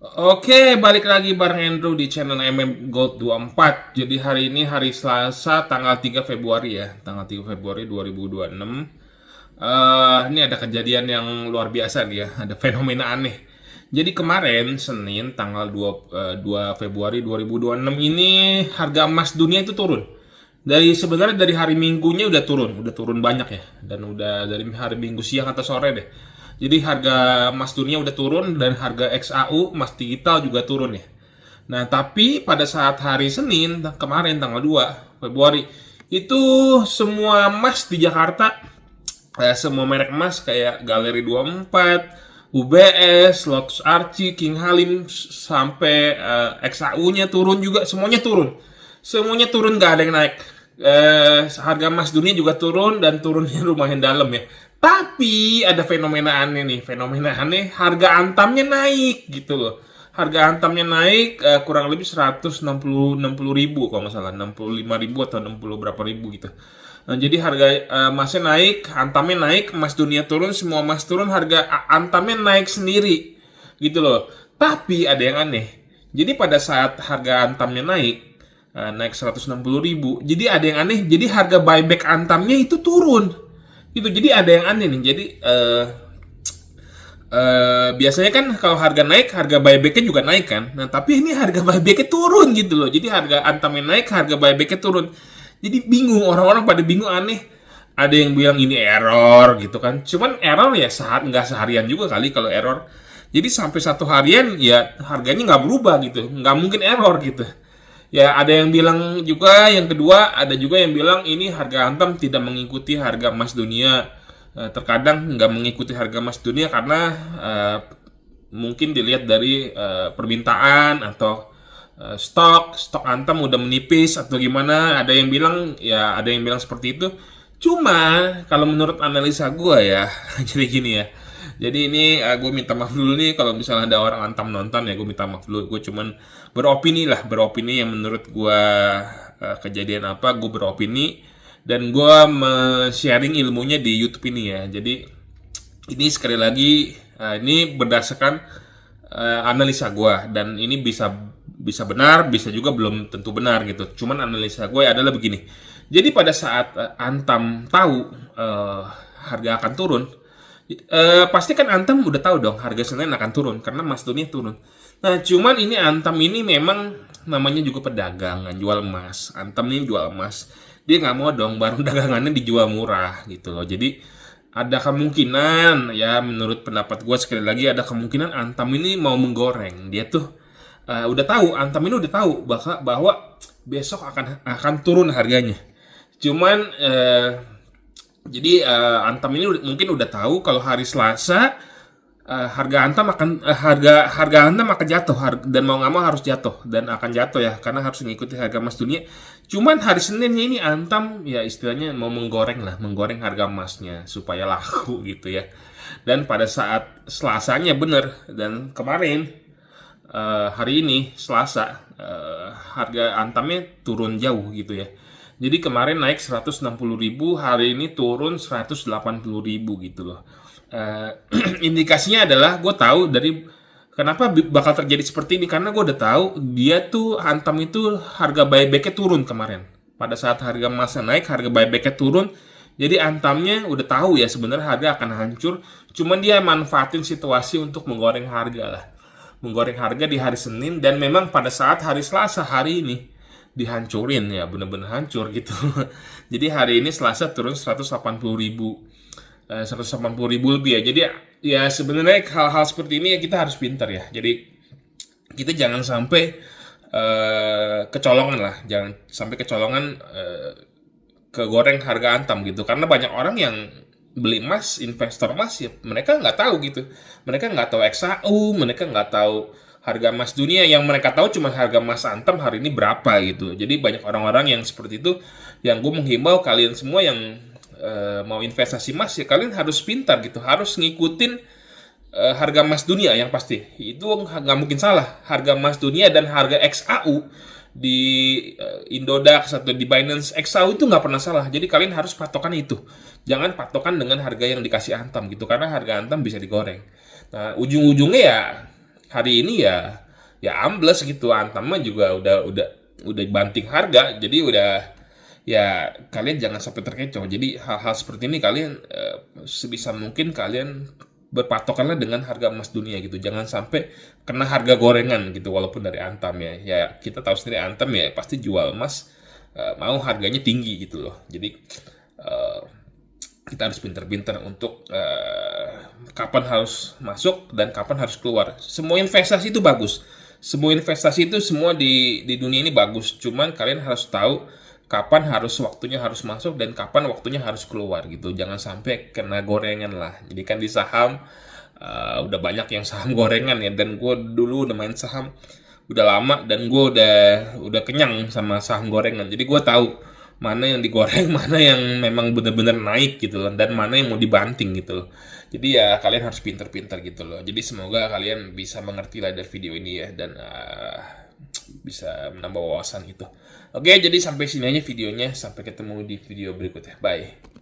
Oke, balik lagi bareng Andrew di channel Gold 24. Jadi hari ini hari Selasa tanggal 3 Februari ya. Tanggal 3 Februari 2026. Ini ada kejadian yang luar biasa nih ya. Ada fenomena aneh. Jadi kemarin Senin tanggal 2 Februari 2026 ini harga emas dunia itu turun. Sebenarnya dari hari Minggunya udah turun banyak ya. Dan udah dari hari Minggu siang atau sore deh. Jadi harga emas dunia udah turun dan harga XAU emas digital juga turun ya. Nah, tapi pada saat hari Senin kemarin tanggal 2 Februari itu semua emas di Jakarta, semua merek emas kayak Galeri 24, UBS, Lotus Archie, King Halim sampai XAU-nya turun juga, semuanya turun. Semuanya turun, nggak ada yang naik. Harga emas dunia juga turun dan turunnya lumayan dalam ya. Tapi ada fenomena aneh nih, fenomena aneh harga antamnya naik gitu loh. Harga antamnya naik kurang lebih 160 ribu kalau nggak salah, 65 ribu atau 60 berapa ribu gitu. Nah, jadi harga emasnya naik, antamnya naik, emas dunia turun, semua emas turun, harga antamnya naik sendiri gitu loh. Tapi ada yang aneh. Jadi pada saat harga antamnya naik 160 ribu. Jadi ada yang aneh. Jadi harga buyback antamnya itu turun gitu. Jadi ada yang aneh nih. Jadi biasanya kan kalau harga naik, harga buybacknya juga naik kan. Nah, tapi ini harga buybacknya turun gitu loh. Jadi harga antamnya naik, harga buybacknya turun. Jadi bingung, orang-orang pada bingung, aneh. Ada yang bilang ini error gitu kan. Cuman error ya nggak seharian juga kali kalau error. Jadi sampai satu harian ya harganya nggak berubah gitu. Nggak mungkin error gitu. Ya, ada yang bilang juga, yang kedua, ada juga yang bilang ini harga antam tidak mengikuti harga emas dunia. Terkadang nggak mengikuti harga emas dunia karena mungkin dilihat dari permintaan atau stok antam udah menipis atau gimana. Ada yang bilang seperti itu. Cuma kalau menurut analisa gue ya, jadi gini ya. Jadi ini gue minta maaf dulu nih kalau misalnya ada orang antam nonton, ya gue minta maaf dulu. Gue cuman beropini yang menurut gue kejadian apa, gue beropini dan gue sharing ilmunya di YouTube ini ya. Jadi ini sekali lagi ini berdasarkan analisa gue, dan ini bisa bisa benar, bisa juga belum tentu benar gitu. Cuman analisa gue adalah begini. Jadi pada saat Antam tahu harga akan turun, pasti kan Antam udah tahu dong harga Senin akan turun karena emas dunia turun. Nah, cuman ini Antam ini memang namanya juga pedagang, jual emas. Antam ini jual emas. Dia nggak mau dong barang dagangannya dijual murah gitu loh. Jadi ada kemungkinan ya, menurut pendapat gue sekali lagi, ada kemungkinan Antam ini mau menggoreng. Dia tuh udah tahu, Antam ini udah tahu bahwa besok akan turun harganya. Cuman Antam ini mungkin udah tahu kalau hari Selasa harga Antam akan jatuh, dan mau nggak mau harus jatuh, dan akan jatuh ya karena harus mengikuti harga emas dunia. Cuman hari Seninnya ini Antam ya istilahnya mau menggoreng harga emasnya supaya laku gitu ya. Dan pada saat Selasanya bener, dan kemarin hari ini Selasa harga Antamnya turun jauh gitu ya. Jadi kemarin naik 160 ribu, hari ini turun 180 ribu gitu loh. Indikasinya adalah gue tahu dari kenapa bakal terjadi seperti ini, karena gue udah tahu dia tuh Antam itu harga buybacknya turun kemarin. Pada saat harga emasnya naik, harga buybacknya turun. Jadi Antamnya udah tahu ya sebenarnya harga akan hancur. Cuman dia manfaatin situasi untuk menggoreng harga lah, menggoreng harga di hari Senin, dan memang pada saat hari Selasa hari ini dihancurin ya, bener-bener hancur gitu. Jadi hari ini Selasa turun 180 ribu, 180 ribu lebih ya. Jadi ya sebenarnya hal-hal seperti ini ya kita harus pintar ya. Jadi kita jangan sampai kecolongan lah, jangan sampai kecolongan, kegoreng harga Antam gitu, karena banyak orang yang beli emas, investor emas ya, mereka nggak tahu gitu, mereka nggak tahu XAU, mereka nggak tahu harga emas dunia. Yang mereka tahu cuma harga emas Antam hari ini berapa gitu. Jadi banyak orang-orang yang seperti itu, yang gue menghimbau kalian semua yang mau investasi emas ya, kalian harus pintar gitu, harus ngikutin harga emas dunia yang pasti. Itu nggak mungkin salah. Harga emas dunia dan harga XAU di Indodax atau di Binance XAU itu nggak pernah salah. Jadi kalian harus patokan itu. Jangan patokan dengan harga yang dikasih Antam gitu, karena harga Antam bisa digoreng. Nah, ujung-ujungnya ya hari ini ya ambles gitu. Antamnya juga udah banting harga, jadi udah, ya kalian jangan sampai terkecoh. Jadi hal-hal seperti ini kalian sebisa mungkin kalian berpatokanlah dengan harga emas dunia gitu. Jangan sampai kena harga gorengan gitu walaupun dari Antam ya. Ya kita tahu sendiri Antam ya pasti jual emas mau harganya tinggi gitu loh. Jadi eh, kita harus pintar-pintar untuk kapan harus masuk dan kapan harus keluar. Semua investasi itu bagus. Semua investasi itu semua di dunia ini bagus. Cuman kalian harus tahu kapan harus waktunya harus masuk dan kapan waktunya harus keluar gitu. Jangan sampai kena gorengan lah. Jadi kan di saham udah banyak yang saham gorengan ya, dan gue dulu udah main saham udah lama dan gue udah kenyang sama saham gorengan. Jadi gue tahu mana yang digoreng, mana yang memang bener-bener naik gitu loh, dan mana yang mau dibanting gitu loh. Jadi ya kalian harus pinter-pinter gitu loh. Jadi semoga kalian bisa mengerti lah dari video ini ya, dan bisa menambah wawasan gitu. Oke, jadi sampai sini aja videonya. Sampai ketemu di video berikutnya. Bye.